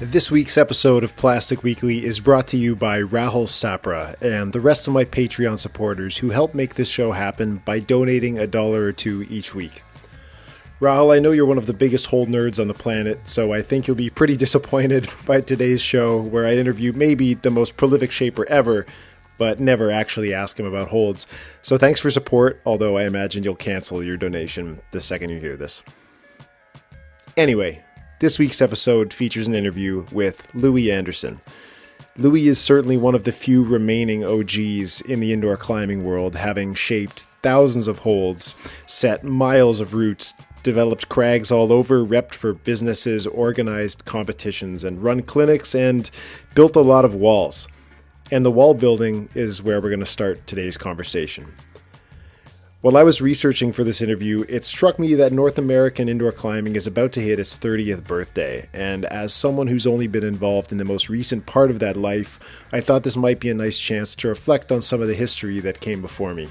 This week's episode of Plastic Weekly is brought to you by Rahul Sapra and the rest of my Patreon supporters who help make this show happen by donating $1 or $2 each week. Rahul, I know you're one of the biggest hold nerds on the planet, so I think you'll be pretty disappointed by today's show where I interview maybe the most prolific shaper ever, but never actually ask him about holds. So thanks for support, although I imagine you'll cancel your donation the second you hear this. Anyway, this week's episode features an interview with Louie Anderson. Louie is certainly one of the few remaining OGs in the indoor climbing world, having shaped thousands of holds, set miles of routes, developed crags all over, repped for businesses, organized competitions, and run clinics, and built a lot of walls. And the wall building is where we're going to start today's conversation. While I was researching for this interview, it struck me that North American indoor climbing is about to hit its 30th birthday, and as someone who's only been involved in the most recent part of that life, I thought this might be a nice chance to reflect on some of the history that came before me.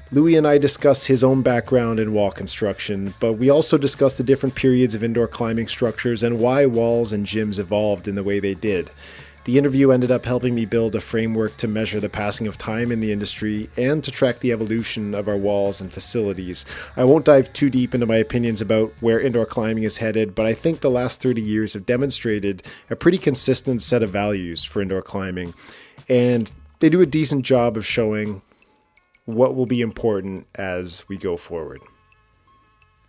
Louie and I discussed his own background in wall construction, but we also discussed the different periods of indoor climbing structures and why walls and gyms evolved in the way they did. The interview ended up helping me build a framework to measure the passing of time in the industry and to track the evolution of our walls and facilities. I won't dive too deep into my opinions about where indoor climbing is headed, but I think the last 30 years have demonstrated a pretty consistent set of values for indoor climbing, and they do a decent job of showing what will be important as we go forward.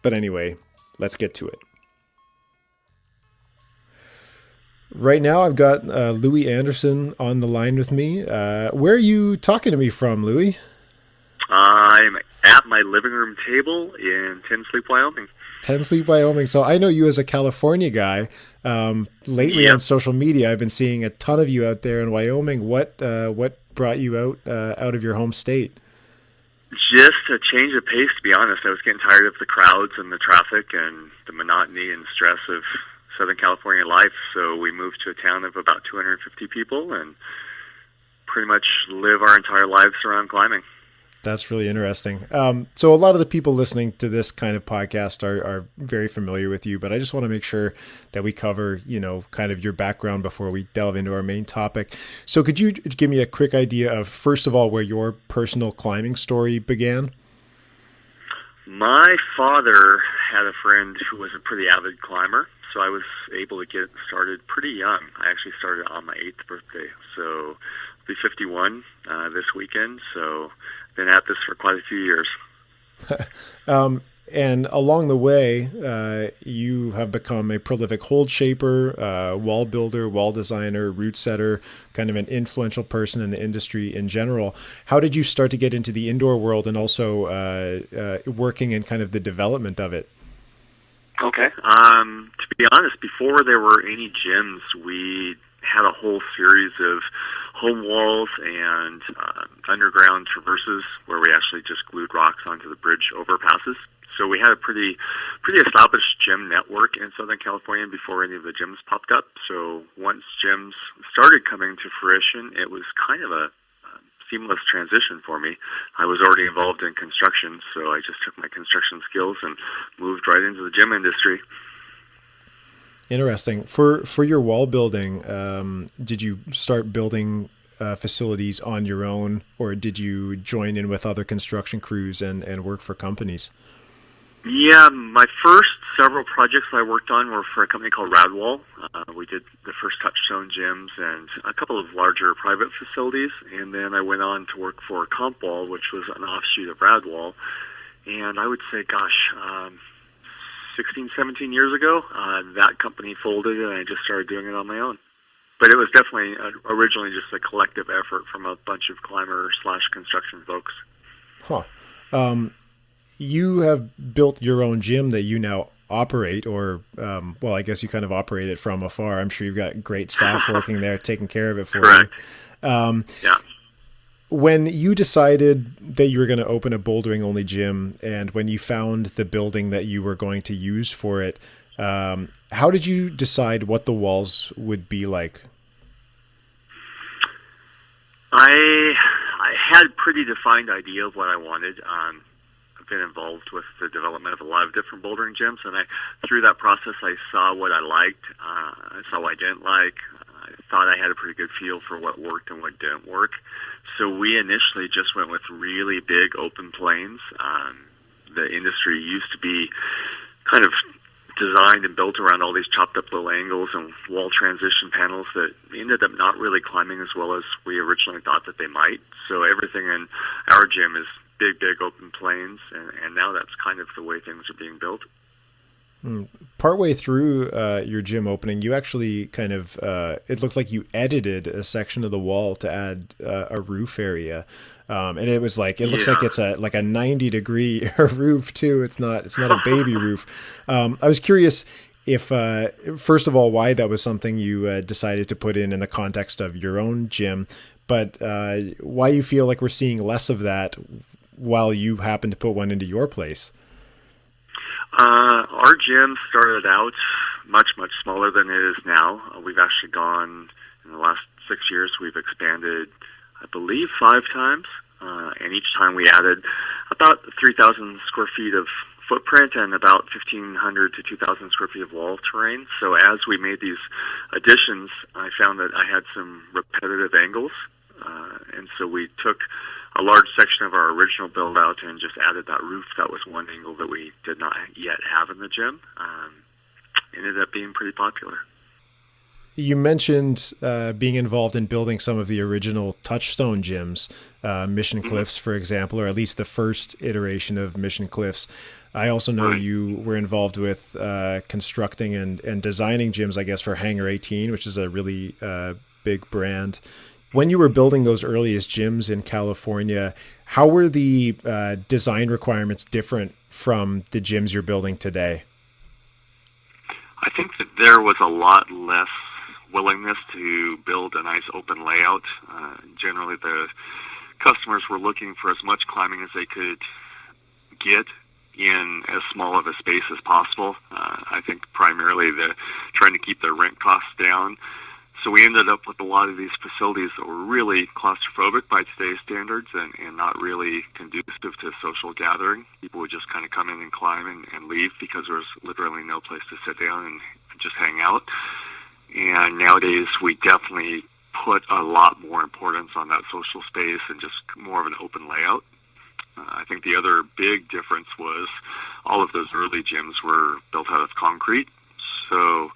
But anyway, let's get to it. Right now, I've got Louie Anderson on the line with me. Where are you talking to me from, Louie? I'm at my living room table in Ten Sleep, Wyoming. Ten Sleep, Wyoming. So I know you as a California guy. Lately on social media, I've been seeing a ton of you out there in Wyoming. What brought you out of your home state? Just a change of pace, to be honest. I was getting tired of the crowds and the traffic and the monotony and stress of Southern California life, so we moved to a town of about 250 people and pretty much live our entire lives around climbing. That's really interesting. So a lot of the people listening to this kind of podcast are very familiar with you, but I just want to make sure that we cover, kind of your background before we delve into our main topic. So could you give me a quick idea of, first of all, where your personal climbing story began? My father had a friend who was a pretty avid climber, so I was able to get started pretty young. I actually started on my 8th birthday, so I'll be 51 this weekend, so been at this for quite a few years. And along the way, you have become a prolific hold shaper, wall builder, wall designer, route setter, kind of an influential person in the industry in general. How did you start to get into the indoor world and also working in kind of the development of it? Okay. To be honest, before there were any gyms, we had a whole series of home walls and underground traverses where we actually just glued rocks onto the bridge overpasses. So we had a pretty established gym network in Southern California before any of the gyms popped up. So once gyms started coming to fruition, it was kind of a seamless transition for me. I was already involved in construction, so I just took my construction skills and moved right into the gym industry. Interesting. For your wall building, did you start building facilities on your own, or did you join in with other construction crews and work for companies? Yeah, my first several projects I worked on were for a company called Radwall. We did the first Touchstone gyms and a couple of larger private facilities, and then I went on to work for Compwall, which was an offshoot of Radwall. And I would say, 16, 17 years ago, that company folded and I just started doing it on my own. But it was definitely originally just a collective effort from a bunch of climber/construction folks. Huh. You have built your own gym that you now operate, or, I guess you kind of operate it from afar. I'm sure you've got great staff working there, taking care of it for Correct. you. Yeah. When you decided that you were going to open a bouldering only gym, and when you found the building that you were going to use for it, how did you decide what the walls would be like? I had a pretty defined idea of what I wanted. been involved with the development of a lot of different bouldering gyms, and through that process, I saw what I liked, I saw what I didn't like. I thought I had a pretty good feel for what worked and what didn't work. So we initially just went with really big open planes. The industry used to be kind of designed and built around all these chopped up little angles and wall transition panels that ended up not really climbing as well as we originally thought that they might. So everything in our gym is big open planes, and now that's kind of the way things are being built. Partway through your gym opening, you actually kind of, it looked like you edited a section of the wall to add a roof area. And it was like, it looks like it's a 90-degree roof too. It's not a baby roof. I was curious if, first of all, why that was something you decided to put in the context of your own gym, but why you feel like we're seeing less of that while you happen to put one into your place. Our gym started out much smaller than it is now. We've actually gone, in the last 6 years, we've expanded, I believe, 5 times. And each time we added about 3,000 square feet of footprint and about 1,500 to 2,000 square feet of wall terrain. So as we made these additions, I found that I had some repetitive angles. And so we took a large section of our original build out and just added that roof. That was one angle that we did not yet have in the gym. Ended up being pretty popular. You mentioned being involved in building some of the original Touchstone gyms, Mission Cliffs, for example, or at least the first iteration of Mission Cliffs. I also know you were involved with constructing and designing gyms, I guess, for Hangar 18, which is a really big brand. When you were building those earliest gyms in California, how were the design requirements different from the gyms you're building today? I think that there was a lot less willingness to build a nice open layout. Generally, the customers were looking for as much climbing as they could get in as small of a space as possible. I think primarily trying to keep their rent costs down. So we ended up with a lot of these facilities that were really claustrophobic by today's standards and not really conducive to social gathering. People would just kind of come in and climb and leave because there was literally no place to sit down and just hang out. And nowadays we definitely put a lot more importance on that social space and just more of an open layout. I think the other big difference was all of those early gyms were built out of concrete. So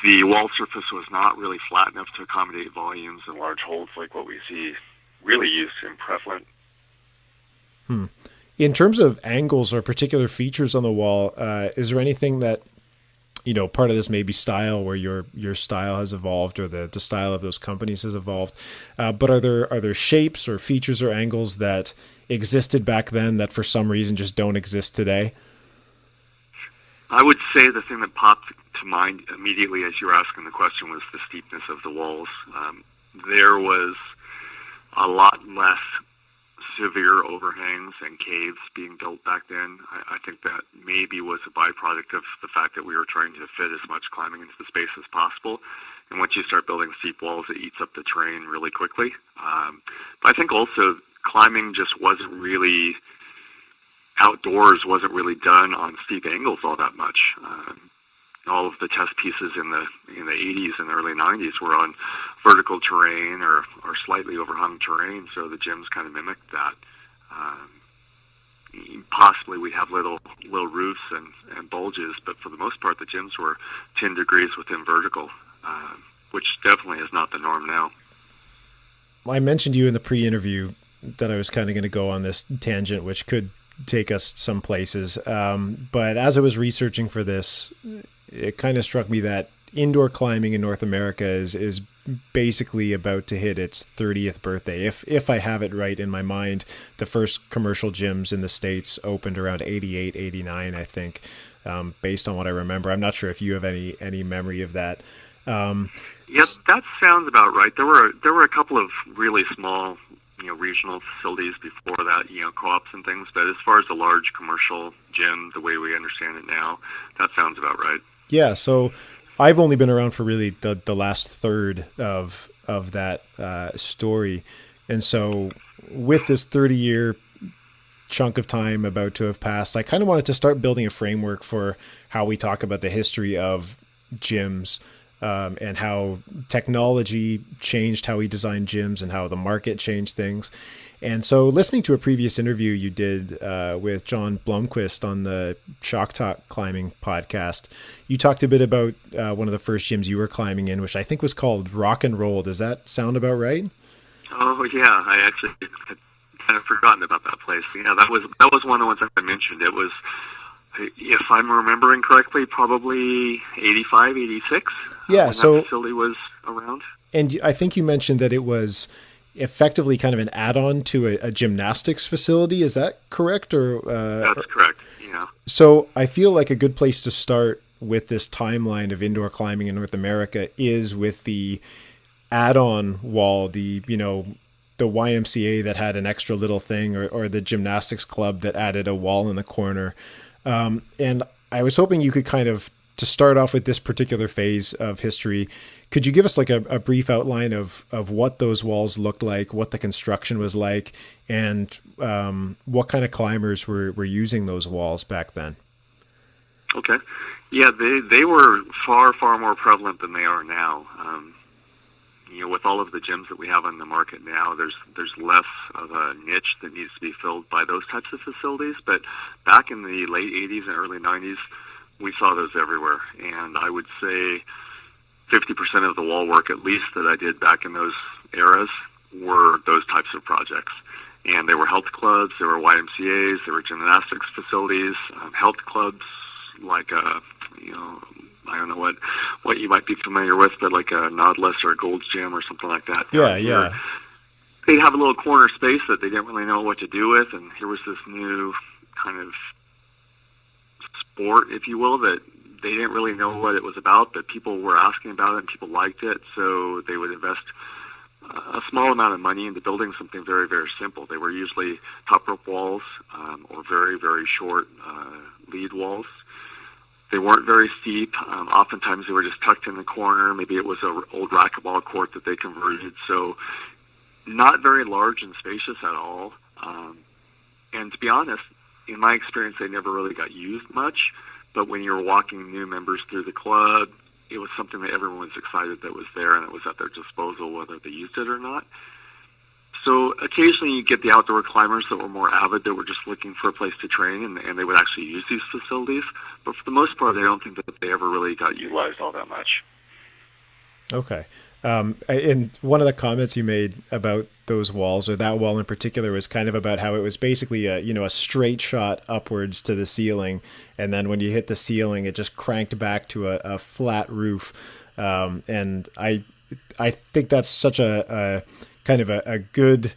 the wall surface was not really flat enough to accommodate volumes and large holes like what we see really used and prevalent. In terms of angles or particular features on the wall, is there anything that, part of this may be style, where your style has evolved or the style of those companies has evolved, but are there shapes or features or angles that existed back then that for some reason just don't exist today? I would say the thing that popped to mind immediately as you were asking the question was the steepness of the walls. There was a lot less severe overhangs and caves being built back then. I think that maybe was a byproduct of the fact that we were trying to fit as much climbing into the space as possible. And once you start building steep walls, it eats up the terrain really quickly. But I think also climbing just wasn't really outdoors, wasn't really done on steep angles all that much. All of the test pieces in the 80s and early 90s were on vertical terrain or slightly overhung terrain, so the gyms kind of mimicked that. Possibly we'd have little roofs and bulges, but for the most part the gyms were 10 degrees within vertical, which definitely is not the norm now. I mentioned you in the pre-interview that I was kind of going to go on this tangent, which could take us some places. But as I was researching for this, it kind of struck me that indoor climbing in North America is basically about to hit its 30th birthday. If I have it right in my mind, the first commercial gyms in the States opened around 88, 89, I think, based on what I remember. I'm not sure if you have any memory of that. Yep, that sounds about right. There were a couple of really small regional facilities before that, co-ops and things. But as far as the large commercial gym, the way we understand it now, that sounds about right. Yeah. So I've only been around for really the last third of that story. And so with this 30-year chunk of time about to have passed, I kind of wanted to start building a framework for how we talk about the history of gyms, and how technology changed how we design gyms and how the market changed things. And so listening to a previous interview you did with John Blomquist on the Shock Talk climbing podcast, you talked a bit about one of the first gyms you were climbing in, which I think was called Rock and Roll. Does that sound about right? Oh, yeah. I actually had kind of forgotten about that place. Yeah, that was one of the ones that I mentioned. It was, if I'm remembering correctly, probably 85, 86. Yeah, when so that facility was around. And I think you mentioned that it was effectively kind of an add-on to a gymnastics facility. Is that correct? Or that's correct. Yeah. So I feel like a good place to start with this timeline of indoor climbing in North America is with the add-on wall, the YMCA that had an extra little thing, or the gymnastics club that added a wall in the corner. And I was hoping you could kind of, to start off with this particular phase of history, could you give us like a brief outline of what those walls looked like, what the construction was like, and what kind of climbers were using those walls back then? Okay. Yeah, they were far, far more prevalent than they are now. With all of the gyms that we have on the market now, there's less of a niche that needs to be filled by those types of facilities. But back in the late 80s and early 90s, we saw those everywhere. And I would say 50% of the wall work, at least, that I did back in those eras were those types of projects. And they were health clubs, they were YMCAs, they were gymnastics facilities, health clubs like I don't know what you might be familiar with, but like a Nautilus or a Gold's Gym or something like that. Yeah. They'd have a little corner space that they didn't really know what to do with, and here was this new kind of sport, if you will, that they didn't really know what it was about, but people were asking about it and people liked it, so they would invest a small amount of money into building something very, very simple. They were usually top rope walls or very, very short lead walls. They weren't very steep. Oftentimes they were just tucked in the corner. Maybe it was an old racquetball court that they converted. So not very large and spacious at all. And to be honest, in my experience, they never really got used much. But when you were walking new members through the club, it was something that everyone was excited that was there and it was at their disposal whether they used it or not. So occasionally you get the outdoor climbers that were more avid, that were just looking for a place to train, and they would actually use these facilities. But for the most part, I don't think that they ever really got utilized all that much. Okay. And one of the comments you made about those walls, or that wall in particular, was kind of about how it was basically a straight shot upwards to the ceiling, and then when you hit the ceiling, it just cranked back to a flat roof. And I think that's such a kind of a good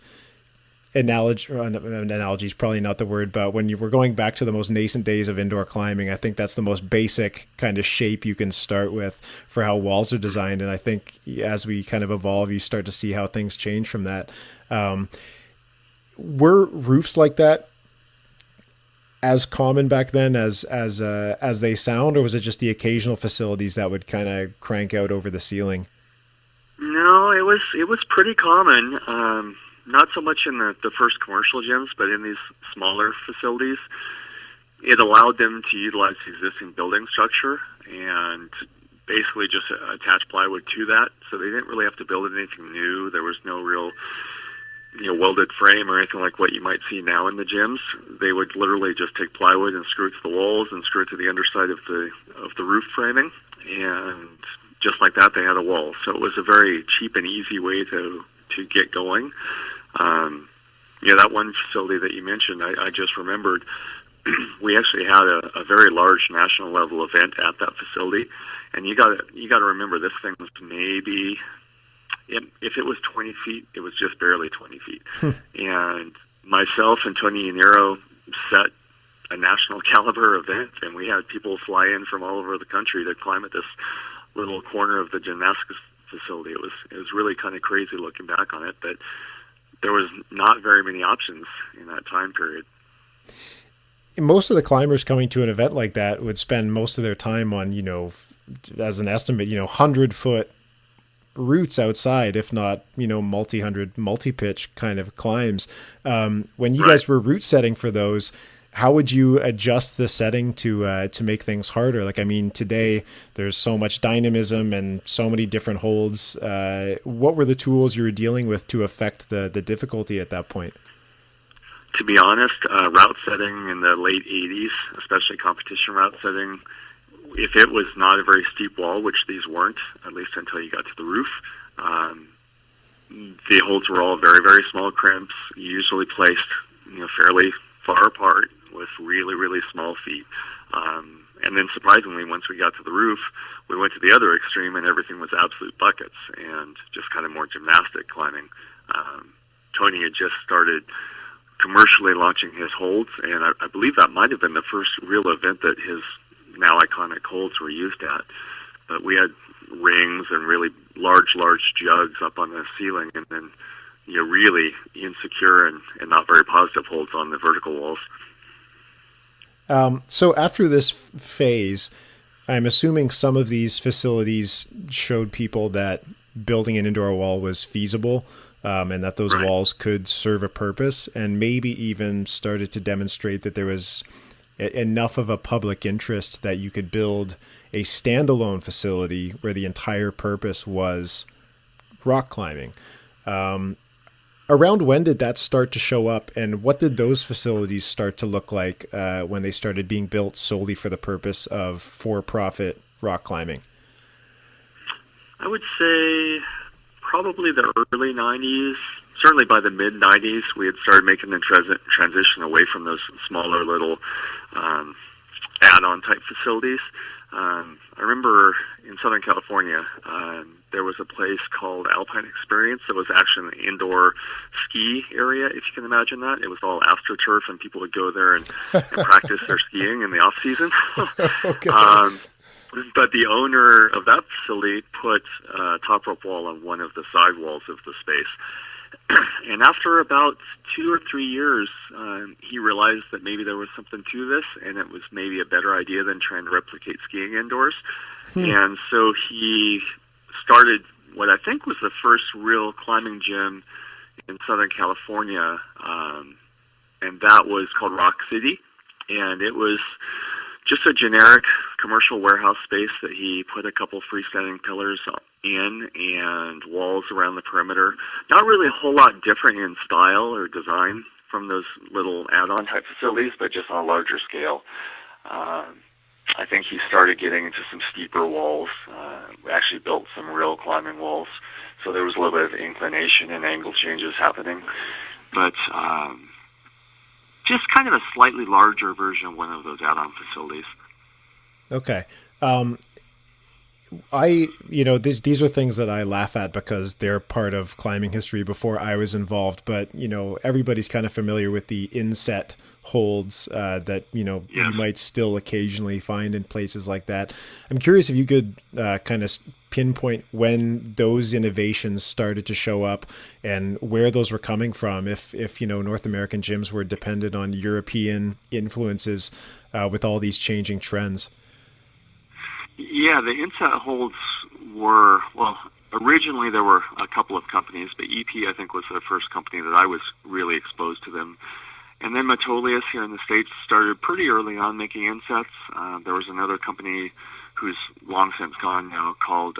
analogy. Analogy is probably not the word, but when you were going back to the most nascent days of indoor climbing, I think that's the most basic kind of shape you can start with for how walls are designed. And I think as we kind of evolve, you start to see how things change from that. Were roofs like that as common back then as they sound, or was it just the occasional facilities that would kind of crank out over the ceiling? No, it was pretty common. Not so much in the first commercial gyms, but in these smaller facilities, it allowed them to utilize the existing building structure and basically just attach plywood to that. So they didn't really have to build anything new. There was no real welded frame or anything like what you might see now in the gyms. They would literally just take plywood and screw it to the walls and screw it to the underside of the roof framing, and just like that, they had a wall. So it was a very cheap and easy way to get going. That one facility that you mentioned, I just remembered, we actually had a very large national level event at that facility, and you got to remember, this thing was maybe, if it was 20 feet, it was just barely 20 feet. And myself and Tony Yaniro set a national caliber event, and we had people fly in from all over the country to climb at this little corner of the gymnastics facility. It was really kind of crazy looking back on it, but there was not very many options in that time period. Most of the climbers coming to an event like that would spend most of their time on, as an estimate, 100-foot routes outside, if not, multi-hundred, multi-pitch kind of climbs. When you Right. guys were route setting for those, how would you adjust the setting to make things harder? Like, I mean, today there's so much dynamism and so many different holds. What were the tools you were dealing with to affect the difficulty at that point? To be honest, route setting in the late 80s, especially competition route setting, if it was not a very steep wall, which these weren't, at least until you got to the roof, the holds were all very, very small crimps, usually placed, fairly far apart with really, really small feet. And then surprisingly, once we got to the roof, we went to the other extreme and everything was absolute buckets and just kind of more gymnastic climbing. Tony had just started commercially launching his holds, and I believe that might have been the first real event that his now iconic holds were used at. But we had rings and really large jugs up on the ceiling, and then really insecure and not very positive holds on the vertical walls. So after this phase, I'm assuming some of these facilities showed people that building an indoor wall was feasible, and that those Right. walls could serve a purpose, and maybe even started to demonstrate that there was enough of a public interest that you could build a standalone facility where the entire purpose was rock climbing. Around when did that start to show up, and what did those facilities start to look like when they started being built solely for the purpose of for-profit rock climbing? I would say probably the early 90s. Certainly by the mid-90s, we had started making the transition away from those smaller little add-on type facilities. I remember in Southern California, there was a place called Alpine Experience that was actually an indoor ski area, if you can imagine that. It was all AstroTurf, and people would go there and practice their skiing in the off-season. Okay. But the owner of that facility put a top rope wall on one of the side walls of the space. And after about 2 or 3 years, he realized that maybe there was something to this, and it was maybe a better idea than trying to replicate skiing indoors. And so he started what I think was the first real climbing gym in Southern California, and that was called Rock City. And it was just a generic commercial warehouse space that he put a couple freestanding pillars in and walls around the perimeter. Not really a whole lot different in style or design from those little add-on type facilities, but just on a larger scale. I think he started getting into some steeper walls. We actually built some real climbing walls, so there was a little bit of inclination and angle changes happening. But just kind of a slightly larger version of one of those add-on facilities. Okay. These are things that I laugh at because they're part of climbing history before I was involved, but, everybody's kind of familiar with the inset holds that, Yes. you might still occasionally find in places like that. I'm curious if you could kind of pinpoint when those innovations started to show up and where those were coming from. If North American gyms were dependent on European influences with all these changing trends. Yeah, the inset holds were, originally there were a couple of companies, but EP I think was the first company that I was really exposed to them. And then Metolius here in the States started pretty early on making insets. There was another company who's long since gone now called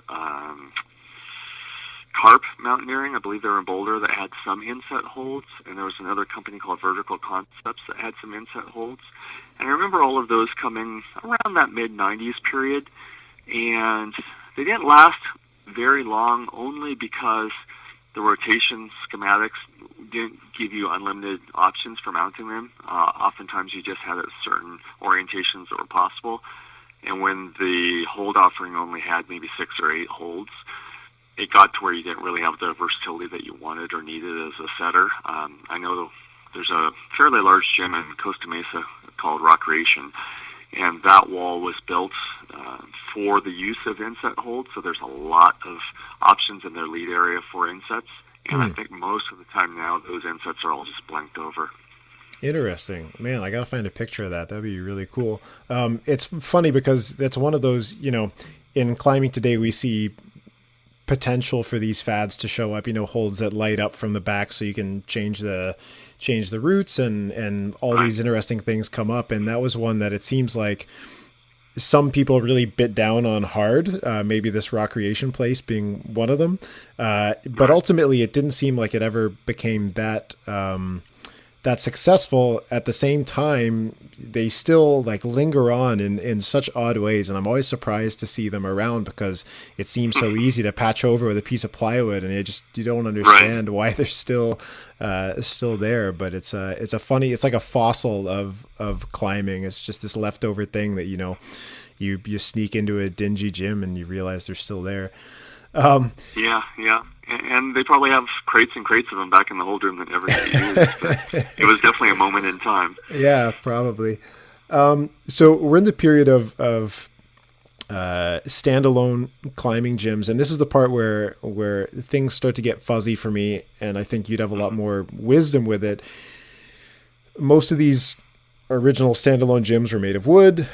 Carp Mountaineering. I believe they were in Boulder that had some inset holds. And there was another company called Vertical Concepts that had some inset holds. And I remember all of those coming around that mid-90s period. And they didn't last very long only because the rotation schematics didn't give you unlimited options for mounting them. Oftentimes you just had certain orientations that were possible. And when the hold offering only had maybe 6 or 8 holds, it got to where you didn't really have the versatility that you wanted or needed as a setter. I know there's a fairly large gym in Costa Mesa called Recreation, and that wall was built for the use of inset holds, so there's a lot of options in their lead area for insets, and I think most of the time now those insets are all just blanked over. Interesting. Man, I got to find a picture of that. That'd be really cool. It's funny because that's one of those, in climbing today, we see potential for these fads to show up, holds that light up from the back so you can change the routes, and all these interesting things come up. And that was one that it seems like some people really bit down on hard, maybe this Rock Creation place being one of them. But ultimately it didn't seem like it ever became that successful. At the same time, they still like linger on in such odd ways. And I'm always surprised to see them around because it seems so easy to patch over with a piece of plywood, and you don't understand why they're still there. But it's like a fossil of climbing. It's just this leftover thing that, you sneak into a dingy gym and you realize they're still there. Yeah. And they probably have crates and crates of them back in the old room that never get used. But it was definitely a moment in time. Yeah, probably. So we're in the period of standalone climbing gyms, and this is the part where things start to get fuzzy for me, and I think you'd have a lot more wisdom with it. Most of these original standalone gyms were made of wood.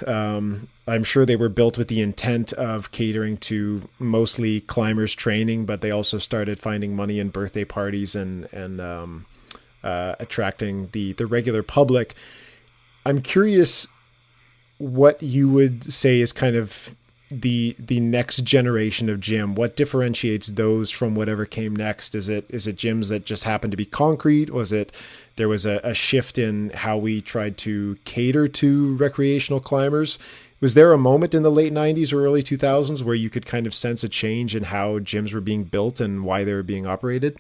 I'm sure they were built with the intent of catering to mostly climbers training, but they also started finding money in birthday parties and attracting the regular public. I'm curious what you would say is kind of the next generation of gym. What differentiates those from whatever came next? Is it gyms that just happened to be concrete? Was it there was a shift in how we tried to cater to recreational climbers? Was there a moment in the late 90s or early 2000s where you could kind of sense a change in how gyms were being built and why they were being operated?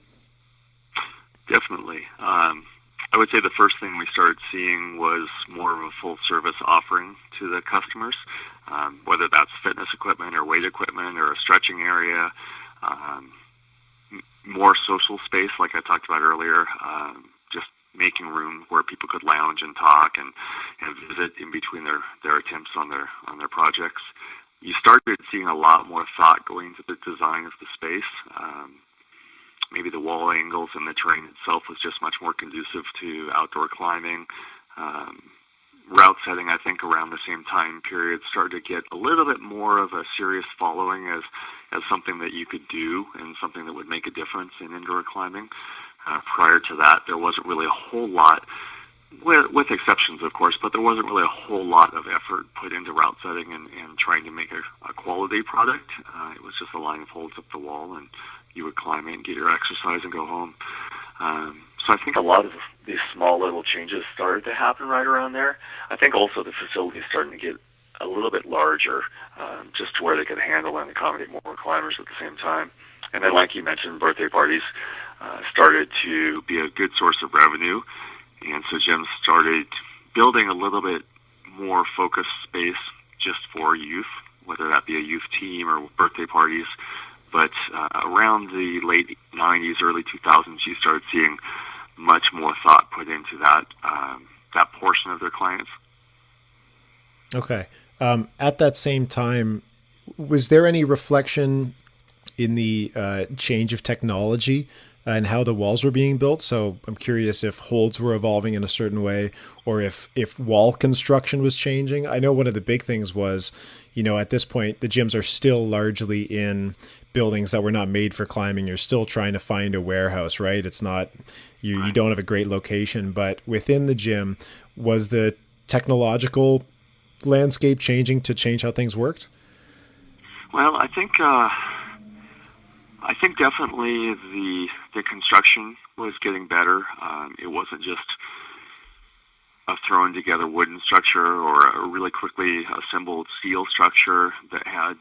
Definitely. I would say the first thing we started seeing was more of a full-service offering to the customers, whether that's fitness equipment or weight equipment or a stretching area, more social space like I talked about earlier, just making room where people could lounge and talk and visit in between their attempts on their projects. You started seeing a lot more thought going into the design of the space. Maybe the wall angles and the terrain itself was just much more conducive to outdoor climbing. Route setting, I think, around the same time period started to get a little bit more of a serious following as something that you could do and something that would make a difference in indoor climbing. Prior to that, there wasn't really a whole lot, with exceptions, of course, but there wasn't really a whole lot of effort put into route setting and trying to make a quality product. It was just a line of holds up the wall, and you would climb it and get your exercise and go home. So I think a lot of these small little changes started to happen right around there. I think also the facility is starting to get a little bit larger, just to where they could handle and accommodate more climbers at the same time. And then, like you mentioned, birthday parties started to be a good source of revenue. And so gyms started building a little bit more focused space just for youth, whether that be a youth team or birthday parties. But around the late 90s, early 2000s, you started seeing much more thought put into that portion of their clients. Okay. At that same time, was there any reflection in the change of technology and how the walls were being built? So I'm curious if holds were evolving in a certain way, or if wall construction was changing. I know one of the big things was, at this point, the gyms are still largely in buildings that were not made for climbing. You're still trying to find a warehouse, right? It's not, you don't have a great location, but within the gym, was the technological landscape changing to change how things worked? Well, I think definitely the construction was getting better. It wasn't just a thrown together wooden structure or a really quickly assembled steel structure that had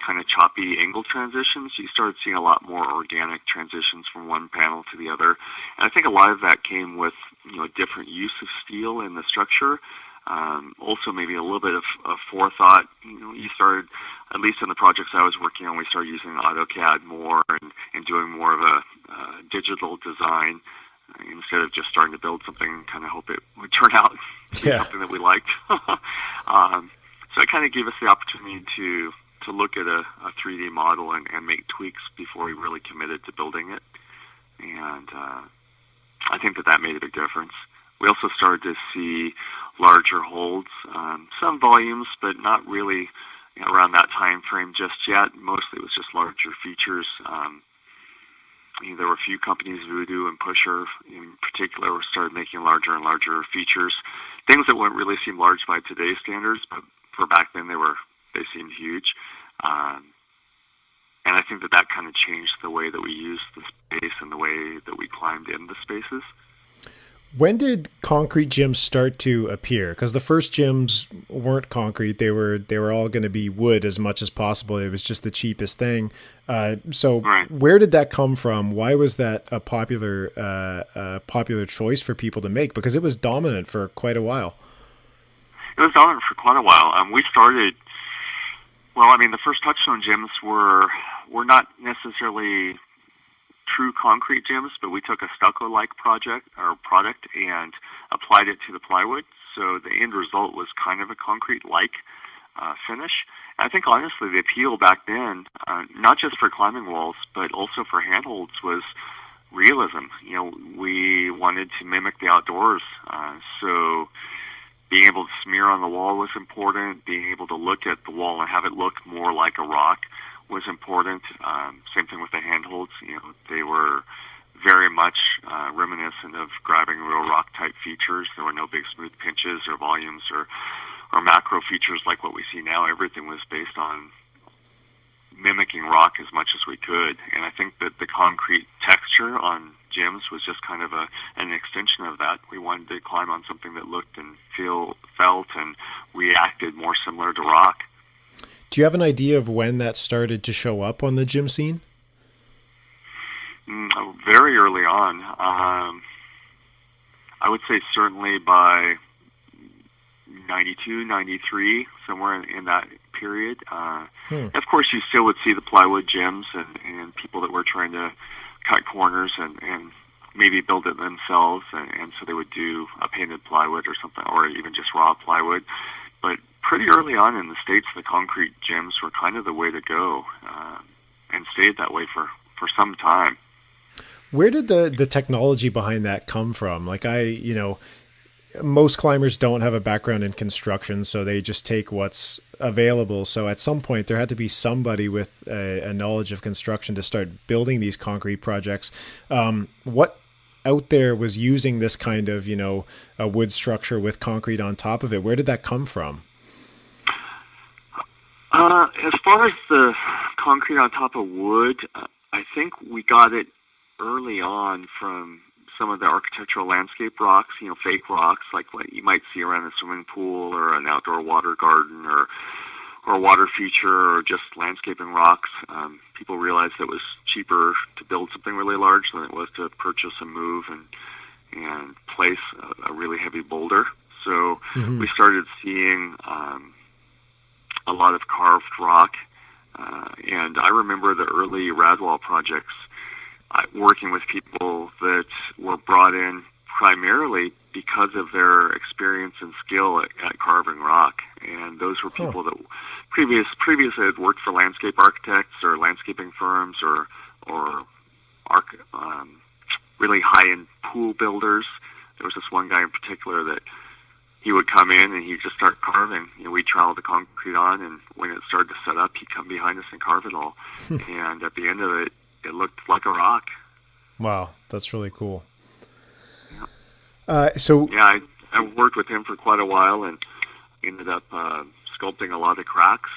kind of choppy angle transitions. You started seeing a lot more organic transitions from one panel to the other. And I think a lot of that came with, different use of steel in the structure. Also maybe a little bit of forethought. You started, at least in the projects I was working on, we started using AutoCAD more and doing more of a digital design instead of just starting to build something and kind of hope it would turn out to be something that we liked. So it kind of gave us the opportunity to look at a 3D model and make tweaks before we really committed to building it. And I think that made a big difference. We also started to see larger holds, some volumes, but not really around that time frame just yet. Mostly it was just larger features. There were a few companies, Voodoo and Pusher in particular, started making larger and larger features. Things that wouldn't really seem large by today's standards, but for back then they seemed huge. And I think that kind of changed the way that we used the space and the way that we climbed in the spaces. When did concrete gyms start to appear? Because the first gyms weren't concrete; they were all going to be wood as much as possible. It was just the cheapest thing. So, right. Where did that come from? Why was that a popular choice for people to make? Because it was dominant for quite a while. It was dominant for quite a while. We started. Well, the first Touchstone gyms were not necessarily true concrete gyms, but we took a stucco-like product and applied it to the plywood. So the end result was kind of a concrete-like finish. And I think honestly the appeal back then, not just for climbing walls, but also for handholds, was realism. We wanted to mimic the outdoors. So being able to smear on the wall was important. Being able to look at the wall and have it look more like a rock was important. Same thing with the handholds. They were very much reminiscent of grabbing real rock type features. There were no big smooth pinches or volumes or macro features like what we see now. Everything was based on mimicking rock as much as we could. And I think that the concrete texture on gyms was just kind of an extension of that. We wanted to climb on something that looked and felt and reacted more similar to rock. Do you have an idea of when that started to show up on the gym scene? Very early on. I would say certainly by 92, 93, somewhere in that period. Of course, you still would see the plywood gyms and people that were trying to cut corners and maybe build it themselves, and so they would do a painted plywood or something, or even just raw plywood. But pretty early on in the States, the concrete gyms were kind of the way to go, and stayed that way for some time. Where did the technology behind that come from? Like most climbers don't have a background in construction, so they just take what's available. So at some point there had to be somebody with a knowledge of construction to start building these concrete projects. What out there was using this kind of, a wood structure with concrete on top of it? Where did that come from? As far as the concrete on top of wood, I think we got it early on from some of the architectural landscape rocks, fake rocks, like what you might see around a swimming pool or an outdoor water garden or a water feature or just landscaping rocks. People realized it was cheaper to build something really large than it was to purchase and move and place a really heavy boulder. So we started seeing a lot of carved rock. And I remember the early Radwall projects, working with people that were brought in primarily because of their experience and skill at carving rock. And those were people that previously had worked for landscape architects or landscaping firms or really high-end pool builders. There was this one guy in particular that he would come in and he'd just start carving. We'd trowel the concrete on, and when it started to set up, he'd come behind us and carve it all. And at the end of it, it looked like a rock. Wow, that's really cool. Yeah. I worked with him for quite a while and ended up sculpting a lot of cracks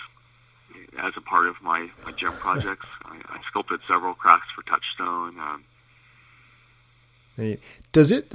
as a part of my gym projects. I sculpted several cracks for Touchstone. Does it?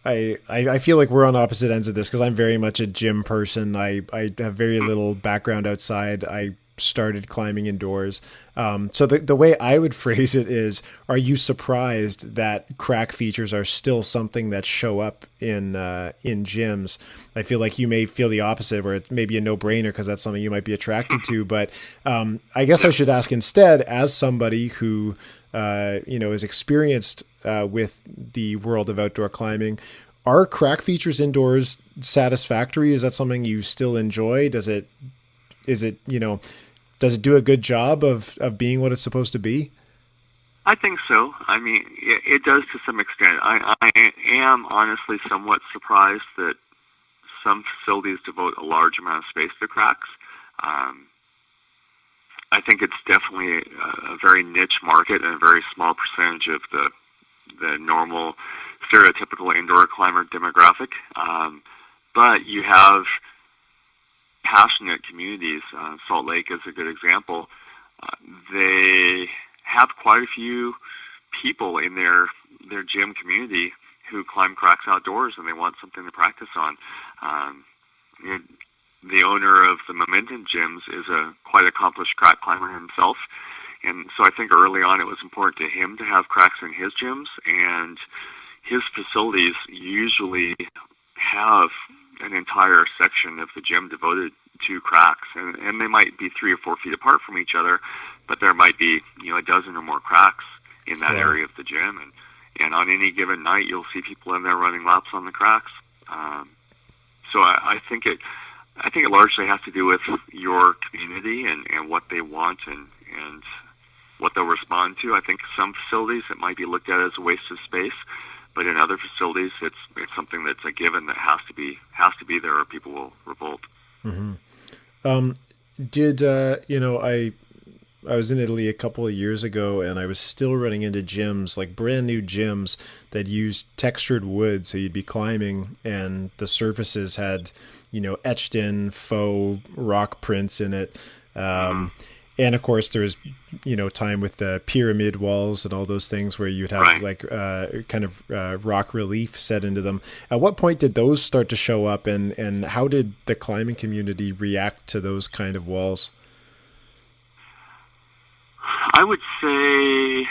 I feel like we're on opposite ends of this because I'm very much a gym person. I have very little background outside. I started climbing indoors. So the way I would phrase it is, are you surprised that crack features are still something that show up in gyms? I feel like you may feel the opposite, where it's maybe a no-brainer because that's something you might be attracted to. But I guess I should ask instead, as somebody who is experienced with the world of outdoor climbing, are crack features indoors satisfactory? Is that something you still enjoy? Does it do a good job of being what it's supposed to be? I think so. I mean, it does to some extent. I am honestly somewhat surprised that some facilities devote a large amount of space to cracks. I think it's definitely a very niche market and a very small percentage of the normal stereotypical indoor climber demographic. But you have passionate communities. Salt Lake is a good example. They have quite a few people in their gym community who climb cracks outdoors, and they want something to practice on. The owner of the Momentum gyms is a quite accomplished crack climber himself, and so I think early on it was important to him to have cracks in his gyms, and his facilities usually have an entire section of the gym devoted to cracks, and they might be 3 or 4 feet apart from each other, but there might be a dozen or more cracks in that area of the gym, and on any given night you'll see people in there running laps on the cracks. So I think it largely has to do with your community and what they want and what they'll respond to. I think some facilities it might be looked at as a waste of space, but in other facilities it's something that's a given that has to be there or people will revolt. Mm-hmm. I was in Italy a couple of years ago, and I was still running into gyms, like brand new gyms that used textured wood. So you'd be climbing and the surfaces had, etched in faux rock prints in it. And of course there's, time with the pyramid walls and all those things where you'd have rock relief set into them. At what point did those start to show up, and how did the climbing community react to those kind of walls? I would say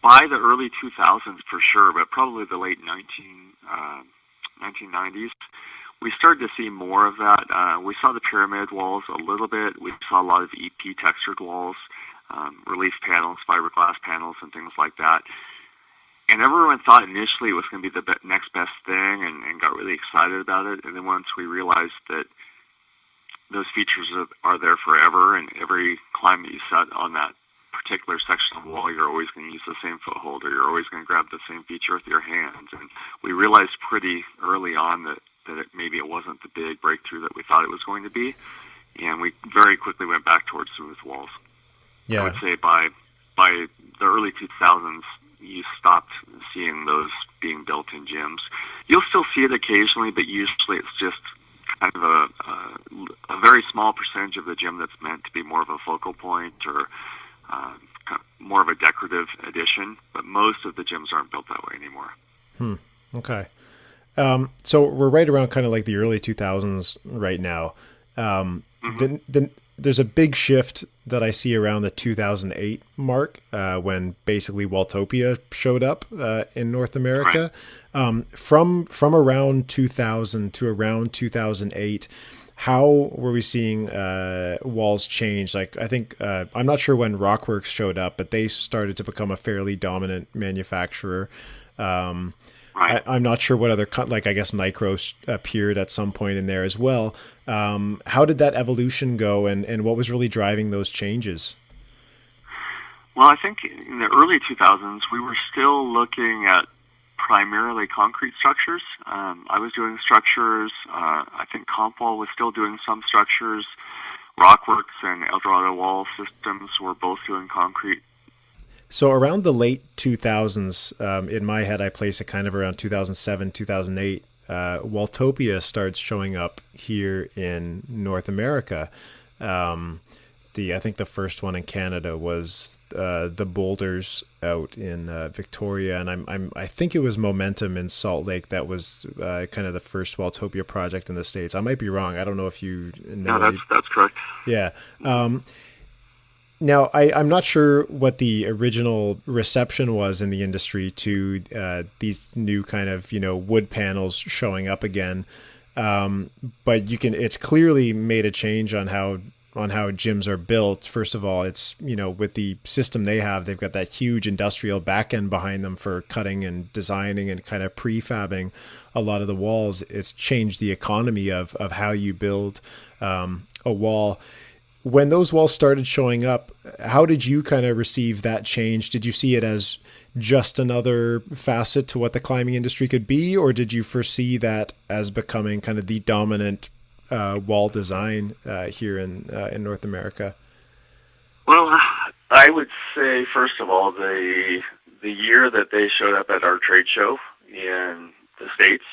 by the early 2000s for sure, but probably the late 1990s, we started to see more of that. We saw the pyramid walls a little bit. We saw a lot of EP textured walls, relief panels, fiberglass panels, and things like that. And everyone thought initially it was going to be the next best thing and got really excited about it. And then once we realized that those features are there forever, and every climb that you set on that particular section of the wall, you're always going to use the same foothold, or you're always going to grab the same feature with your hands. And we realized pretty early on that maybe it wasn't the big breakthrough that we thought it was going to be, and we very quickly went back towards smooth walls. Yeah. I would say by the early 2000s, you stopped seeing those being built in gyms. You'll still see it occasionally, but usually it's just kind of a very small percentage of the gym that's meant to be more of a focal point or more of a decorative addition, but most of the gyms aren't built that way anymore. Okay. So we're right around kind of like the early 2000s right now. Then there's a big shift that I see around the 2008 mark when basically Waltopia showed up in North America. Right. From around 2000 to around 2008, how were we seeing walls change? Like, I think I'm not sure when Rockworks showed up, but they started to become a fairly dominant manufacturer. Right. I'm not sure what other, I guess Nycros appeared at some point in there as well. How did that evolution go, and what was really driving those changes? Well, I think in the early 2000s, we were still looking at primarily concrete structures. I was doing structures. I think Compwall was still doing some structures. Rockworks and Eldorado Wall Systems were both doing concrete. So around the late 2000s, in my head, I place it kind of around 2007, 2008, Waltopia starts showing up here in North America. I think the first one in Canada was the Boulders out in Victoria, and I think it was Momentum in Salt Lake that was kind of the first Waltopia project in the States. I might be wrong. I don't know if you know. No, that's correct. Yeah. Now, I'm not sure what the original reception was in the industry to these new kind of, wood panels showing up again. But it's clearly made a change on how gyms are built. First of all, it's, with the system they have, they've got that huge industrial back end behind them for cutting and designing and kind of prefabbing a lot of the walls. It's changed the economy of how you build a wall. When those walls started showing up, how did you kind of receive that change? Did you see it as just another facet to what the climbing industry could be, or did you foresee that as becoming kind of the dominant wall design here in North America? Well, I would say, first of all, the year that they showed up at our trade show in the States,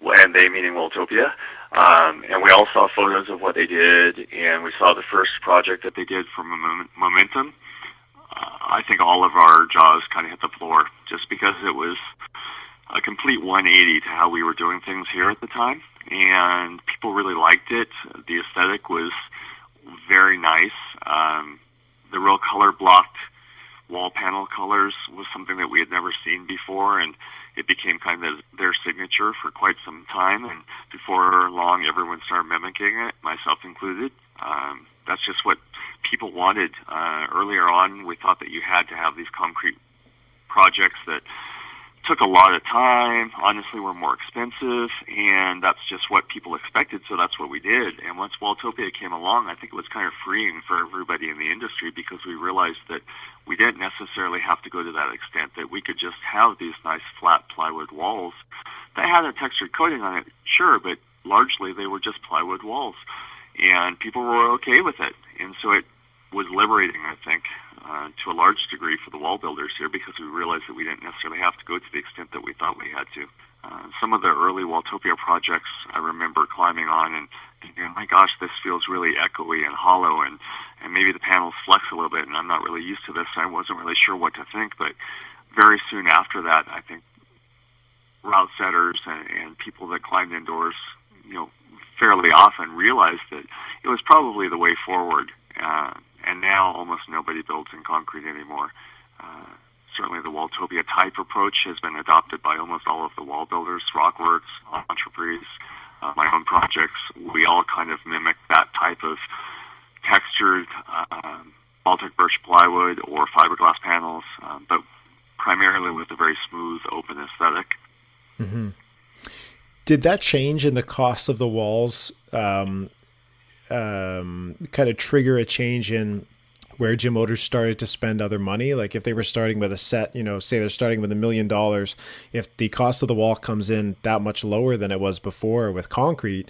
and they meaning Walltopia, and we all saw photos of what they did, and we saw the first project that they did for Momentum. I think all of our jaws kind of hit the floor, just because it was a complete 180 to how we were doing things here at the time, and people really liked it. The aesthetic was very nice. The real color-blocked wall panel colors was something that we had never seen before, and it became kind of their signature for quite some time, and before long everyone started mimicking it, myself included. That's just what people wanted. Earlier on, we thought that you had to have these concrete projects that took a lot of time, honestly were more expensive, and that's just what people expected, so that's what we did. And once Walltopia came along, I think it was kind of freeing for everybody in the industry, because we realized that we didn't necessarily have to go to that extent, that we could just have these nice flat plywood walls that had a textured coating on it, sure, but largely they were just plywood walls, and people were okay with it. And so it was liberating, I think, to a large degree for the wall builders here, because we realized that we didn't necessarily have to go to the extent that we thought we had to. Some of the early Walltopia projects I remember climbing on and thinking, my gosh, this feels really echoey and hollow, and maybe the panels flex a little bit, and I'm not really used to this, so I wasn't really sure what to think. But very soon after that, I think route setters and people that climbed indoors, fairly often realized that it was probably the way forward. And now almost nobody builds in concrete anymore. Certainly the Walltopia type approach has been adopted by almost all of the wall builders, Rockworks, Entreprise, my own projects. We all kind of mimic that type of textured Baltic birch plywood or fiberglass panels, but primarily with a very smooth, open aesthetic. Mm-hmm. Did that change in the cost of the walls kind of trigger a change in where gym owners started to spend other money? Like if they were starting with a set, say they're starting with $1 million, if the cost of the wall comes in that much lower than it was before with concrete,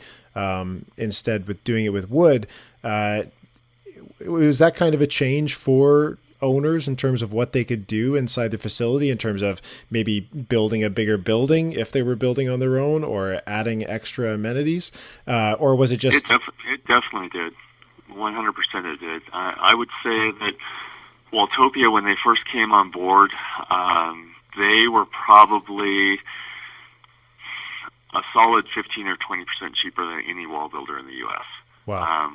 instead with doing it with wood, was that kind of a change for owners in terms of what they could do inside the facility, in terms of maybe building a bigger building if they were building on their own, or adding extra amenities, or was it just... It definitely did. 100% it did. I would say that Walltopia, when they first came on board, they were probably a solid 15 or 20% cheaper than any wall builder in the U.S. Wow.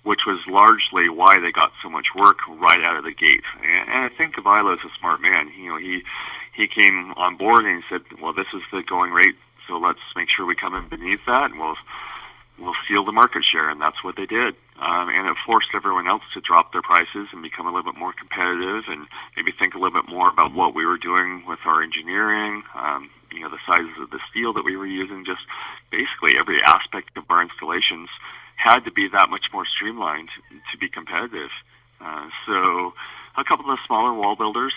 Which was largely why they got so much work right out of the gate. And I think Gavilo is a smart man. He came on board and he said, well, this is the going rate, so let's make sure we come in beneath that, and we'll steal the market share, and that's what they did. And it forced everyone else to drop their prices and become a little bit more competitive, and maybe think a little bit more about what we were doing with our engineering, the sizes of the steel that we were using, just basically every aspect of our installations had to be that much more streamlined to be competitive. So a couple of the smaller wall builders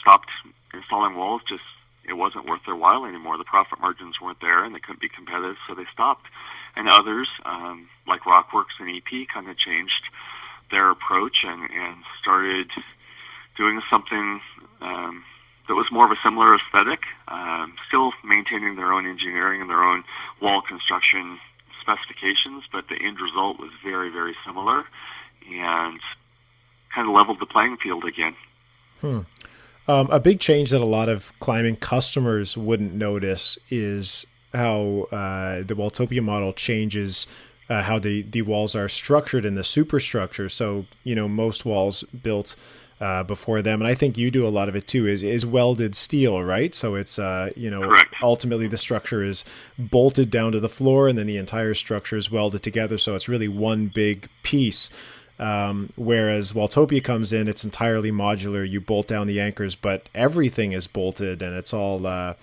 stopped installing walls. Just it wasn't worth their while anymore. The profit margins weren't there, and they couldn't be competitive, so they stopped. And others, like Rockworks and EP, kind of changed their approach and started doing something that was more of a similar aesthetic, still maintaining their own engineering and their own wall construction specifications, but the end result was very, very similar, and kind of leveled the playing field again. A big change that a lot of climbing customers wouldn't notice is how the Walltopia model changes how the walls are structured in the superstructure. So, most walls built before them, and I think you do a lot of it too, is welded steel, right? So it's, Correct. Ultimately the structure is bolted down to the floor, and then the entire structure is welded together. So it's really one big piece. Whereas Walltopia comes in, it's entirely modular. You bolt down the anchors, but everything is bolted, and it's all,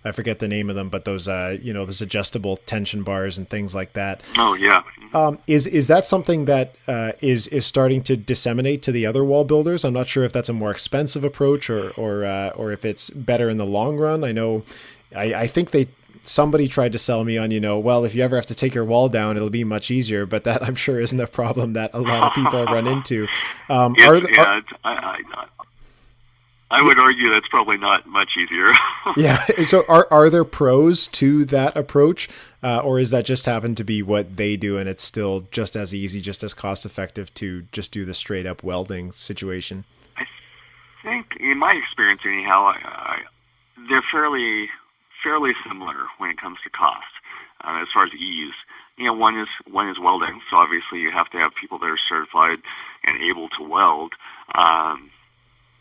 I forget the name of them, but those those adjustable tension bars and things like that. Oh yeah. Is that something that is starting to disseminate to the other wall builders? I'm not sure if that's a more expensive approach or if it's better in the long run. I know, I think somebody tried to sell me on, well, if you ever have to take your wall down, it'll be much easier, but that I'm sure isn't a problem that a lot of people run into. I would argue that's probably not much easier. Yeah. So are there pros to that approach, or is that just happen to be what they do and it's still just as easy, just as cost effective to just do the straight up welding situation? I think, in my experience anyhow, they're fairly similar when it comes to cost. As far as ease, one is welding, so obviously you have to have people that are certified and able to weld.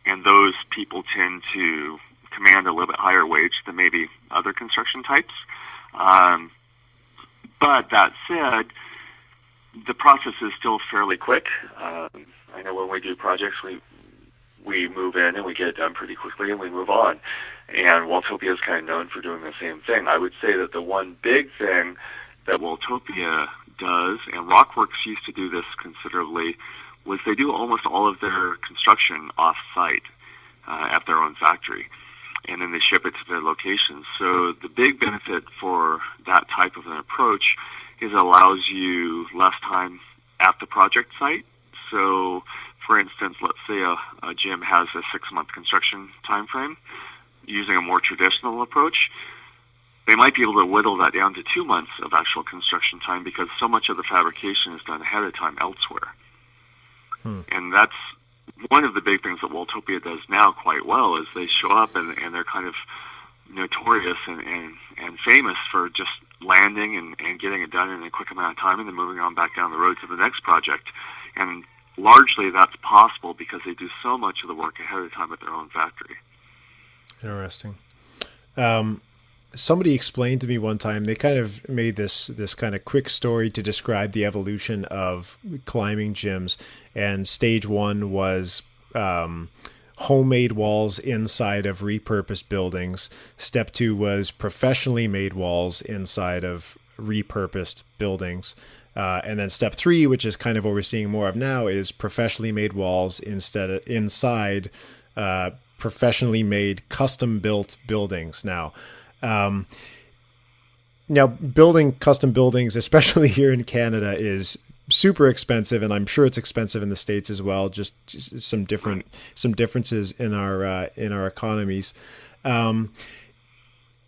And those people tend to command a little bit higher wage than maybe other construction types. But that said, the process is still fairly quick. I know when we do projects, we move in and we get it done pretty quickly and we move on. And Waltopia is kind of known for doing the same thing. I would say that the one big thing that Waltopia does, and Rockworks used to do this considerably, was they do almost all of their construction off-site at their own factory, and then they ship it to their locations. So the big benefit for that type of an approach is it allows you less time at the project site. So, for instance, let's say a gym has a 6-month construction time frame. Using a more traditional approach, they might be able to whittle that down to 2 months of actual construction time because so much of the fabrication is done ahead of time elsewhere. And that's one of the big things that Waltopia does now quite well, is they show up and they're kind of notorious and famous for just landing and getting it done in a quick amount of time and then moving on back down the road to the next project. And largely that's possible because they do so much of the work ahead of time at their own factory. Interesting. Somebody explained to me one time, they kind of made this kind of quick story to describe the evolution of climbing gyms. And stage 1 was homemade walls inside of repurposed buildings. Step 2 was professionally made walls inside of repurposed buildings. And then step 3, which is kind of what we're seeing more of now, is professionally made walls inside professionally made custom built buildings now. Now, building custom buildings, especially here in Canada, is super expensive, and I'm sure it's expensive in the States as well. Just some differences in our economies.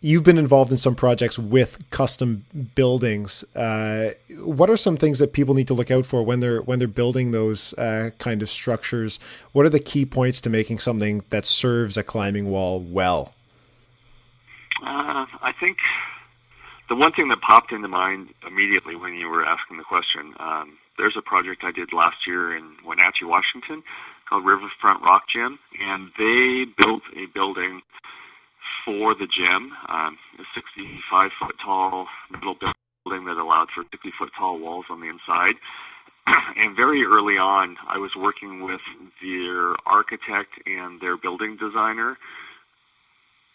You've been involved in some projects with custom buildings. What are some things that people need to look out for when they're building those kind of structures? What are the key points to making something that serves a climbing wall well? I think the one thing that popped into mind immediately when you were asking the question, there's a project I did last year in Wenatchee, Washington, called Riverfront Rock Gym, and they built a building for the gym, a 65-foot tall metal building that allowed for 50-foot tall walls on the inside. And very early on, I was working with their architect and their building designer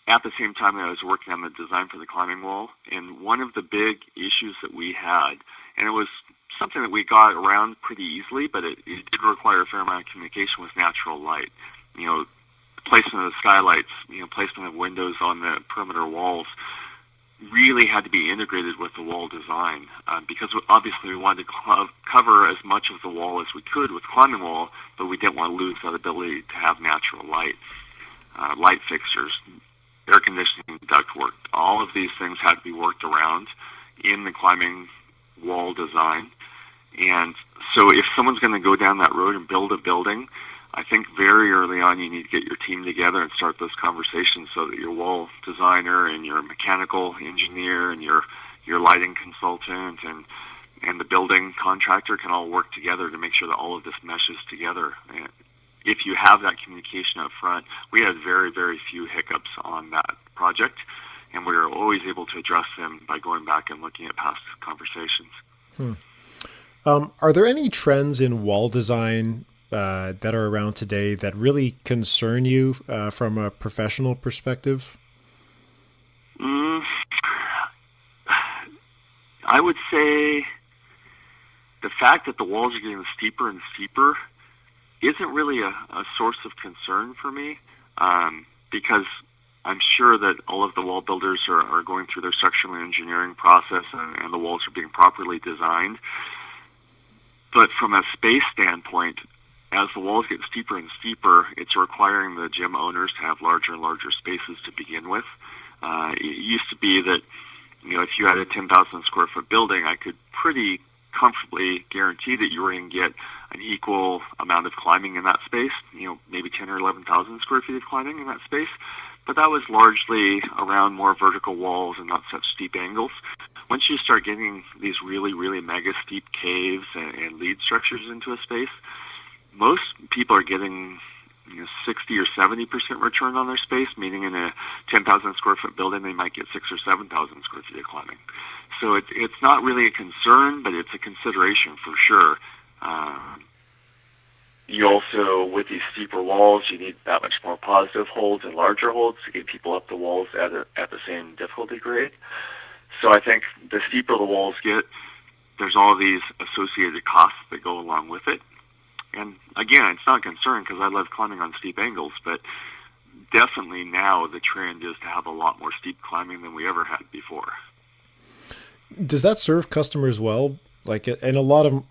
at the same time that I was working on the design for the climbing wall. And one of the big issues that we had, and it was something that we got around pretty easily, but it did require a fair amount of communication, with natural light. Placement of the skylights, placement of windows on the perimeter walls really had to be integrated with the wall design, because obviously we wanted to cover as much of the wall as we could with climbing wall, but we didn't want to lose that ability to have natural light, light fixtures, air conditioning, ductwork. All of these things had to be worked around in the climbing wall design. And so if someone's going to go down that road and build a building, I think very early on you need to get your team together and start those conversations so that your wall designer and your mechanical engineer and your lighting consultant and the building contractor can all work together to make sure that all of this meshes together. And if you have that communication up front, we had very, very few hiccups on that project, and we were always able to address them by going back and looking at past conversations. Are there any trends in wall design that are around today that really concern you from a professional perspective? I would say the fact that the walls are getting steeper and steeper isn't really a source of concern for me, because I'm sure that all of the wall builders are going through their structural engineering process, and the walls are being properly designed. But from a space standpoint, as the walls get steeper and steeper, it's requiring the gym owners to have larger and larger spaces to begin with. It used to be that, if you had a 10,000 square foot building, I could pretty comfortably guarantee that you were going to get an equal amount of climbing in that space, maybe 10 or 11,000 square feet of climbing in that space. But that was largely around more vertical walls and not such steep angles. Once you start getting these really, really mega steep caves and lead structures into a space, most people are getting 60 or 70% return on their space, meaning in a 10,000 square foot building, they might get 6,000 or 7,000 square feet of climbing. So it's not really a concern, but it's a consideration for sure. You also, with these steeper walls, you need that much more positive holds and larger holds to get people up the walls at the same difficulty grade. So I think the steeper the walls get, there's all these associated costs that go along with it. And again, it's not a concern because I love climbing on steep angles, but definitely now the trend is to have a lot more steep climbing than we ever had before. Does that serve customers well? And a lot of,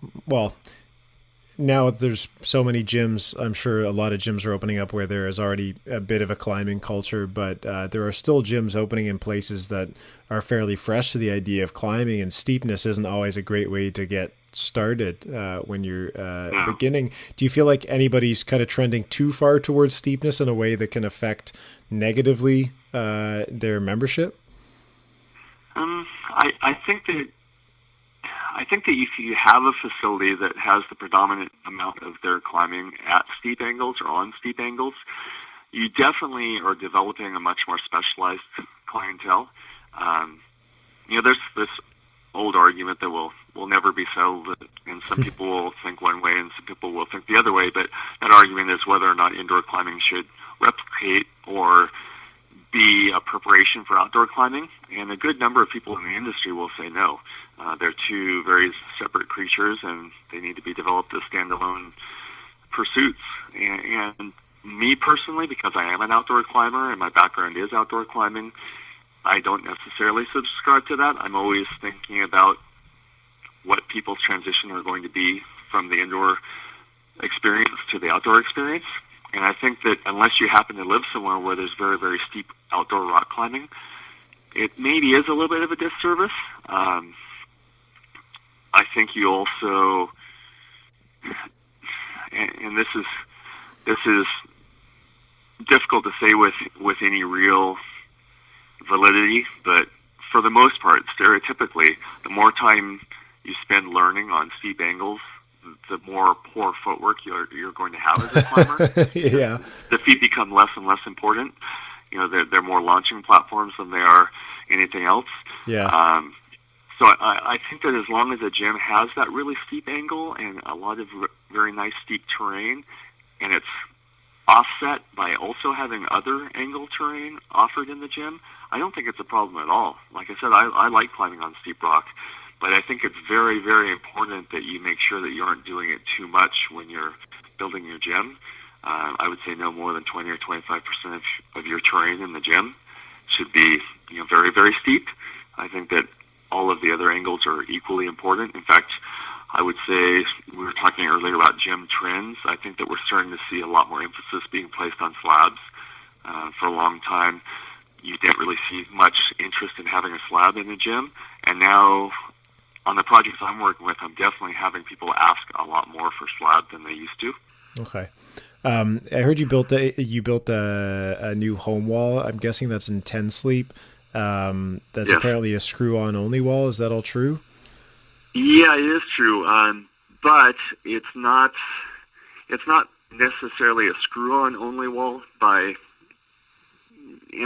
now there's so many gyms, I'm sure a lot of gyms are opening up where there is already a bit of a climbing culture, but there are still gyms opening in places that are fairly fresh to the idea of climbing, and steepness isn't always a great way to get started when you're beginning. Do you feel like anybody's kind of trending too far towards steepness in a way that can affect negatively their membership? I think that if you have a facility that has the predominant amount of their climbing at steep angles or on steep angles, you definitely are developing a much more specialized clientele. There's this old argument that will never be settled, and some people will think one way and some people will think the other way, but that argument is whether or not indoor climbing should replicate or be a preparation for outdoor climbing, and a good number of people in the industry will say no. They're two very separate creatures, and they need to be developed as standalone pursuits. And me personally, because I am an outdoor climber and my background is outdoor climbing, I don't necessarily subscribe to that. I'm always thinking about what people's transition are going to be from the indoor experience to the outdoor experience. And I think that unless you happen to live somewhere where there's very, very steep outdoor rock climbing, it maybe is a little bit of a disservice. I think you also, and this is difficult to say with any real validity, but for the most part, stereotypically, the more time you spend learning on steep angles, the more poor footwork you're going to have as a climber. Yeah. The feet become less and less important. They're more launching platforms than they are anything else. Yeah. So I think that as long as a gym has that really steep angle and a lot of very nice steep terrain, and it's offset by also having other angle terrain offered in the gym, I don't think it's a problem at all. Like I said, I like climbing on steep rock, but I think it's very, very important that you make sure that you aren't doing it too much when you're building your gym. I would say no more than 20 or 25% of your terrain in the gym should be very, very steep. I think that all of the other angles are equally important. In fact, I would say, we were talking earlier about gym trends. I think that we're starting to see a lot more emphasis being placed on slabs. For a long time, you didn't really see much interest in having a slab in the gym. And now, on the projects I'm working with, I'm definitely having people ask a lot more for slab than they used to. Okay. I heard you built a new home wall. I'm guessing that's in 10 sleep. That's apparently a screw-on only wall. Is that all true? Yeah, it is true. But it's not necessarily a screw-on only wall. And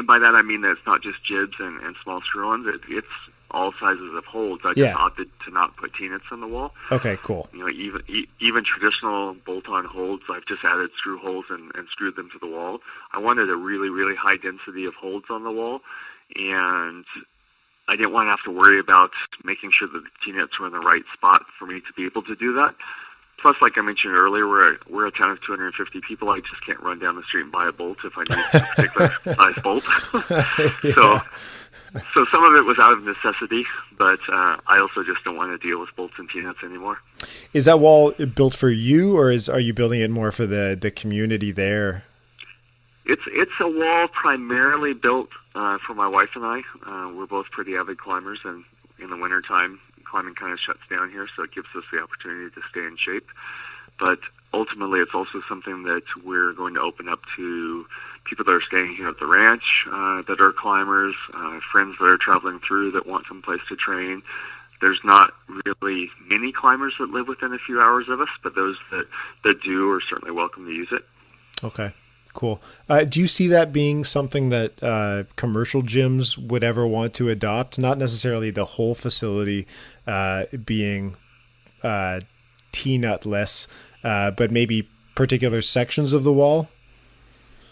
by that I mean that it's not just jibs and small screw-ons. It's all sizes of holds. I just opted to not put T-nuts on the wall. Okay, cool. Even traditional bolt-on holds, I've just added screw holes and screwed them to the wall. I wanted a really, really high density of holds on the wall, and I didn't want to have to worry about making sure that the tee nets were in the right spot for me to be able to do that. Plus, like I mentioned earlier, we're a town of 250 people. I just can't run down the street and buy a bolt if I need a particular size bolt. Yeah. So some of it was out of necessity, but I also just don't want to deal with bolts and tee nets anymore. Is that wall built for you, or are you building it more for the community there? It's a wall primarily built for my wife and I. We're both pretty avid climbers, and in the wintertime, climbing kind of shuts down here, so it gives us the opportunity to stay in shape. But ultimately, it's also something that we're going to open up to people that are staying here at the ranch, that are climbers, friends that are traveling through that want some place to train. There's not really many climbers that live within a few hours of us, but those that do are certainly welcome to use it. Okay. Cool. Do you see that being something that commercial gyms would ever want to adopt? Not necessarily the whole facility being T-nutless, but maybe particular sections of the wall?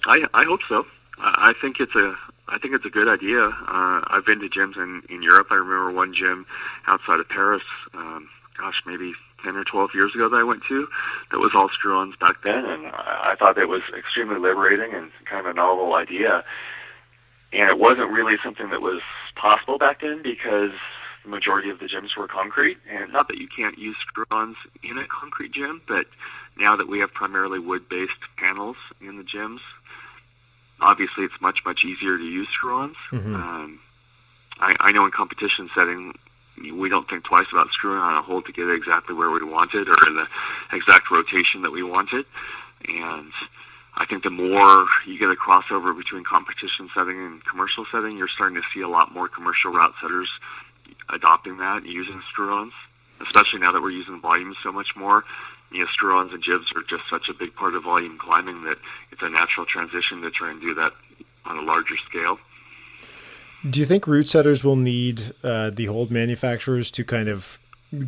I hope so. I think it's a good idea. I've been to gyms in Europe. I remember one gym outside of Paris, maybe 10 or 12 years ago that I went to, that was all screw-ons back then, and I thought it was extremely liberating and kind of a novel idea. And it wasn't really something that was possible back then because the majority of the gyms were concrete, and not that you can't use screw-ons in a concrete gym, but now that we have primarily wood-based panels in the gyms, obviously it's much, much easier to use screw-ons. Mm-hmm. I know in competition setting, we don't think twice about screwing on a hole to get it exactly where we want it or the exact rotation that we want it. And I think the more you get a crossover between competition setting and commercial setting, you're starting to see a lot more commercial route setters adopting that and using screw-ons, especially now that we're using volume so much more. Screw-ons and jibs are just such a big part of volume climbing that it's a natural transition to try and do that on a larger scale. Do you think route setters will need the hold manufacturers to kind of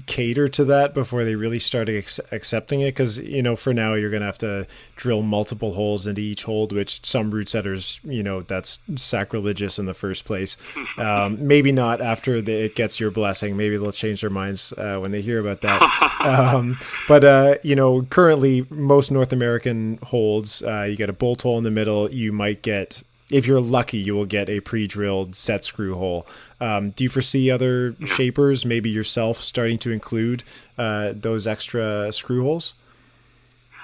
cater to that before they really start accepting it? Because, for now, you're going to have to drill multiple holes into each hold, which some route setters, that's sacrilegious in the first place. Maybe not after it gets your blessing. Maybe they'll change their minds when they hear about that. But currently, most North American holds, you get a bolt hole in the middle. You might get... If you're lucky, you will get a pre-drilled set screw hole. Do you foresee other shapers, maybe yourself, starting to include those extra screw holes?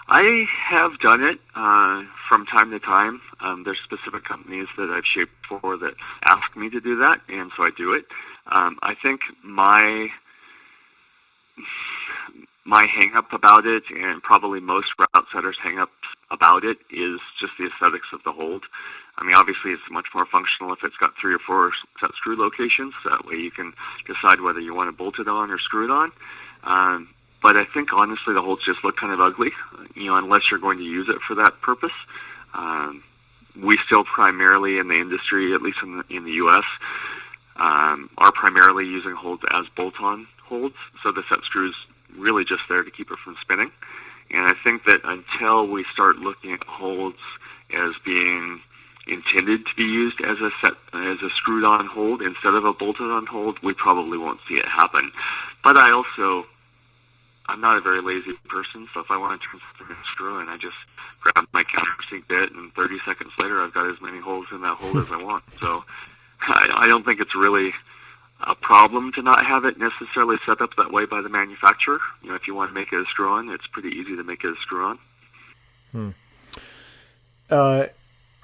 I have done it from time to time. There's specific companies that I've shaped for that ask me to do that, and so I do it. I think my hang-up about it, and probably most route setters' hang-ups about it, is just the aesthetics of the hold. I mean, obviously, it's much more functional if it's got 3 or 4 set screw locations. That way you can decide whether you want to bolt it on or screw it on. But I think, honestly, the holds just look kind of ugly, unless you're going to use it for that purpose. We still primarily in the industry, at least in the U.S., are primarily using holds as bolt-on holds. So the set screw's really just there to keep it from spinning. And I think that until we start looking at holds as being intended to be used as a screwed on hold instead of a bolted on hold, we probably won't see it happen. But I'm not a very lazy person, so if I want to turn something and screw in, I just grab my countersink bit, and 30 seconds later I've got as many holes in that hole as I want. So I don't think it's really a problem to not have it necessarily set up that way by the manufacturer. If you want to make it a screw-on, it's pretty easy to make it a screw-on.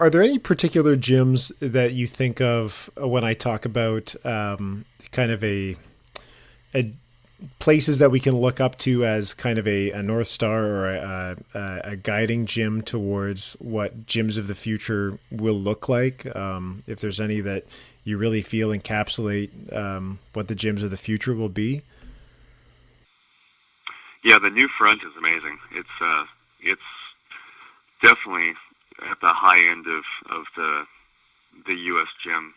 Are there any particular gyms that you think of when I talk about kind of a places that we can look up to as kind of a North Star or a guiding gym towards what gyms of the future will look like? If there's any that you really feel encapsulate what the gyms of the future will be? Yeah, the new front is amazing. It's definitely at the high end of the U.S. gym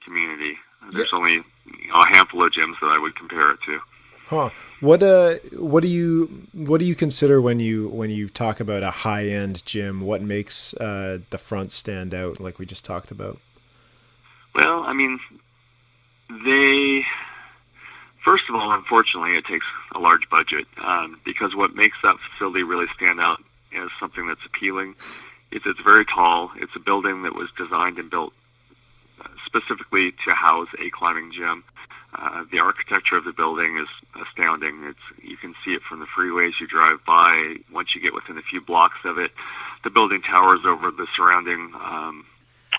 community. There's only a handful of gyms that I would compare it to. Huh. What do you consider when you talk about a high end gym? What makes the front stand out, like we just talked about? Well, I mean, First of all, unfortunately, it takes a large budget because what makes that facility really stand out as something that's appealing is it's very tall. It's a building that was designed and built specifically to house a climbing gym. The architecture of the building is astounding. You can see it from the freeways you drive by. Once you get within a few blocks of it, the building towers over the surrounding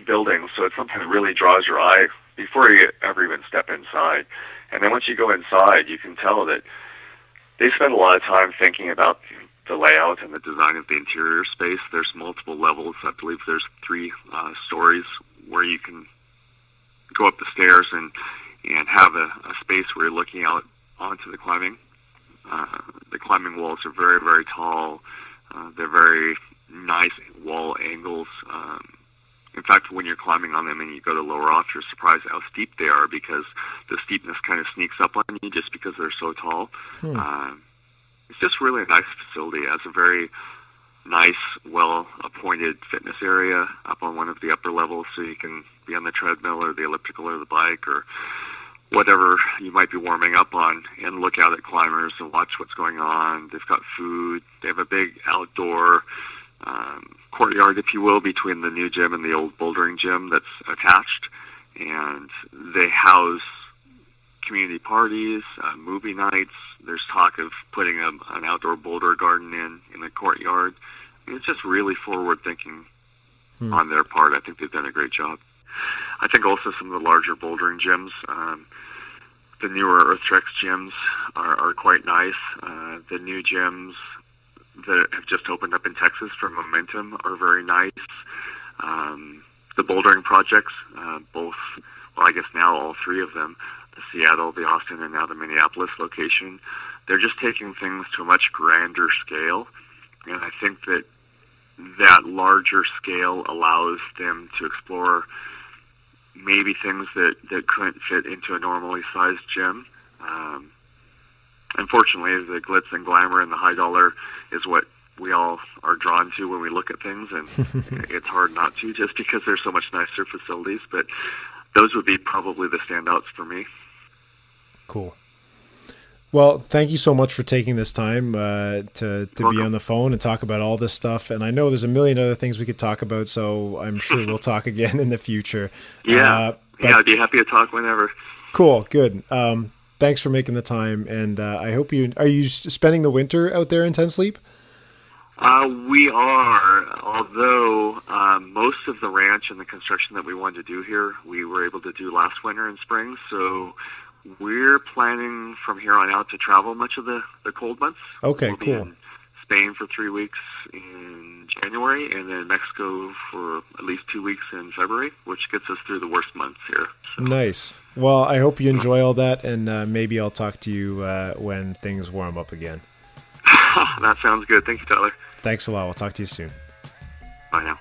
buildings, so it's something that really draws your eye before you ever even step inside. And then once you go inside, you can tell that they spend a lot of time thinking about the layout and the design of the interior space. There's multiple levels. I believe there's 3 stories where you can go up the stairs and have a space where you're looking out onto the climbing. The climbing walls are very, very tall. They're very nice wall angles. In fact, when you're climbing on them and you go to lower off, you're surprised how steep they are because the steepness kind of sneaks up on you just because they're so tall. It's just really a nice facility. It has a very nice, well-appointed fitness area up on one of the upper levels, so you can be on the treadmill or the elliptical or the bike or whatever you might be warming up on and look out at climbers and watch what's going on. They've got food. They have a big outdoor courtyard, if you will, between the new gym and the old bouldering gym that's attached. And they house community parties, movie nights. There's talk of putting an outdoor boulder garden in the courtyard. I mean, it's just really forward-thinking on their part. I think they've done a great job. I think also some of the larger bouldering gyms, the newer EarthTrex gyms are quite nice. The new gyms that have just opened up in Texas for Momentum are very nice. The bouldering projects, I guess now all 3 of them, the Seattle, the Austin, and now the Minneapolis location, they're just taking things to a much grander scale. And I think that larger scale allows them to explore maybe things that couldn't fit into a normally sized gym. Unfortunately, the glitz and glamour and the high dollar is what we all are drawn to when we look at things, and it's hard not to just because there's so much nicer facilities. But those would be probably the standouts for me. Cool. Well, thank you so much for taking this time to be on the phone and talk about all this stuff. And I know there's a million other things we could talk about, so I'm sure we'll talk again in the future. I'd be happy to talk whenever. Cool. Good. Thanks for making the time. And I hope are you spending the winter out there in Ten Sleep? We are, although most of the ranch and the construction that we wanted to do here, we were able to do last winter and spring. So we're planning from here on out to travel much of the cold months. Okay, we'll cool. Be in Spain for 3 weeks in January, and then Mexico for at least 2 weeks in February, which gets us through the worst months here. So. Nice. Well, I hope you enjoy all that, and maybe I'll talk to you when things warm up again. That sounds good. Thank you, Tyler. Thanks a lot. We'll talk to you soon. Bye now.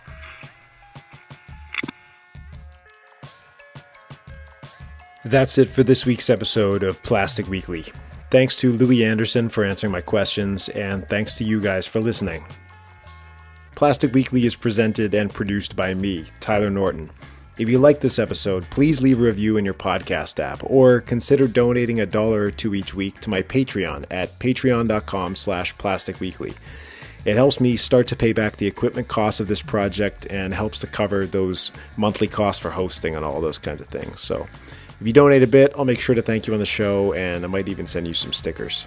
That's it for this week's episode of Plastic Weekly. Thanks to Louie Anderson for answering my questions, and thanks to you guys for listening. Plastic Weekly is presented and produced by me, Tyler Norton. If you like this episode, please leave a review in your podcast app, or consider donating $1 or $2 each week to my Patreon at patreon.com/plasticweekly. It helps me start to pay back the equipment costs of this project and helps to cover those monthly costs for hosting and all those kinds of things. So if you donate a bit, I'll make sure to thank you on the show, and I might even send you some stickers.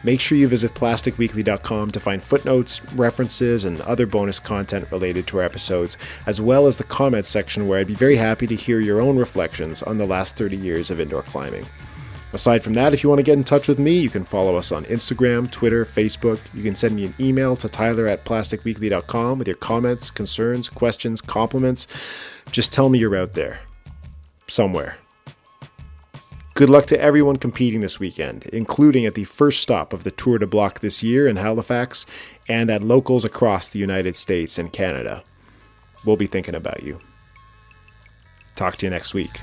Make sure you visit plasticweekly.com to find footnotes, references, and other bonus content related to our episodes, as well as the comments section where I'd be very happy to hear your own reflections on the last 30 years of indoor climbing. Aside from that, if you want to get in touch with me, you can follow us on Instagram, Twitter, Facebook. You can send me an email to tyler@plasticweekly.com with your comments, concerns, questions, compliments. Just tell me you're out there. Somewhere. Good luck to everyone competing this weekend, including at the first stop of the Tour de Bloc this year in Halifax and at locals across the United States and Canada. We'll be thinking about you. Talk to you next week.